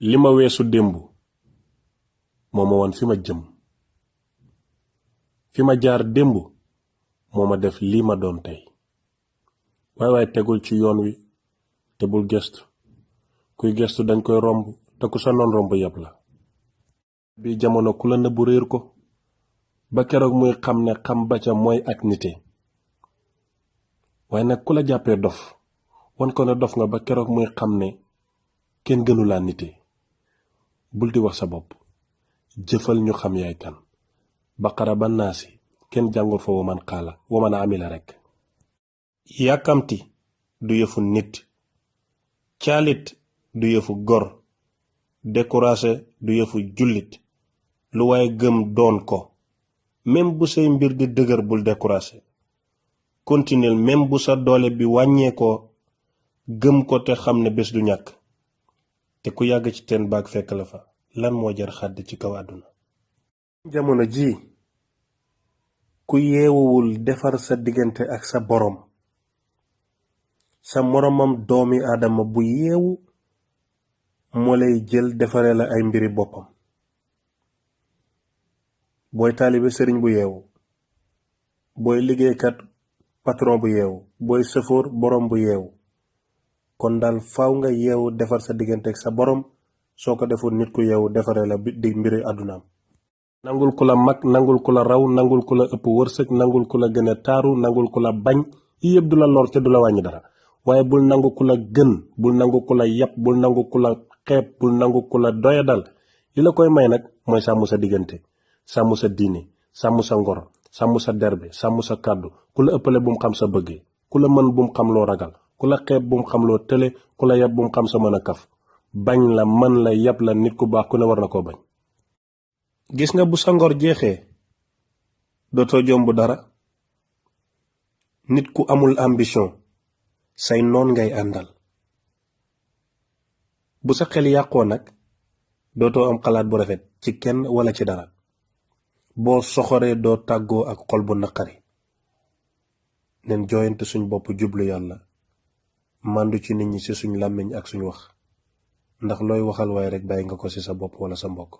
li ma weesu démb moo ma won fi ma jëm, fi ma jaar démb moo ma def lii ma doon tey. waaye tegul ci yoon wi te bul gestu, kuy gestu dañ koy romb te ku sa noon romb yeb la. bi jamono ku la nëbbu réer ko ba keroog muy xam ne xam ba ca mooy ak nite. waaye nag ku la jàppee dof wan ko ne dof nga ba keroog muy xam ne kenn gënu laa nite. bul di wax sa bopp, jëfal ñu xam yaay kan. baqara ba naasi kenn jàngur fa waman xaala waman amila rekk. yàkkamti du yëfu nit, caalit du yëfu gor, découragé du yëfu jullit. lu waaye gëm doon ko, même bu say mbir di dëgër bul découragé. continuel même bu sa doole bi wàññee ko, gëm ko te xam ne bés du ñàkk. te ku yàgg ci teen baag fekk la fa, lan moo jar xàdd ci kaw àdduna. jamono ji ku yeewuwul defar sa diggante ak sa boroom, sa moromam doomi aadama bu yeewu moo lay jël defare la ay mbiri boppam. booy taalibe sëriñ bu yeewu, booy liggéeykat patron bu yeewu, booy sëfoor boroom bu yeewu. kon daal faaw nga yeewu defar sa diggante ak sa boroom, soo ko deful nit ku yeewu defare la di mbiri àddunaam. nangul ku la mag, nangul ku la raw, nangul ku la ëpp wërsëg, nangul ku la gën a taaru, nangul ku la bañ, yi yëpp du la lor te du la wàññi dara. waaye bul nangu ku la gën, bul nangu ku la yàpp, bul nangu ku la xeeb, bul nangu ku la doyadal. li la koy may nag mooy sàmm sa diggante, sàmm sa diine, sàmm sa ngor, sàmm sa derbe, sàmm sa kàddu. ku la ëppale bu mu xam sa bëggee, ku la mën bu mu xam loo ragal, ku la xeeb bu mu xam loo tële, ku la yàpp bu mu xam sa mën a kaf. bañ la, mën la, yàpp la, nit ku baax ku ne war na koo bañ. gis nga bu sa ngor jeexee dootoo jomb dara. nit ku amul ambition say noon ngay àndal. bu sa xel yàqoo nag dootoo am xalaat bu rafet ci kenn wala ci dara. boo soxoree doo tàggoo ak xol bu naqari. nen jooyante suñ bopp jublu yàlla, màndu ci nit ñi ci suñ làmmiñ ak suñ wax, ndax looy waxal waaye rek bàyyi nga ko ci sa bopp wala sa mbokk.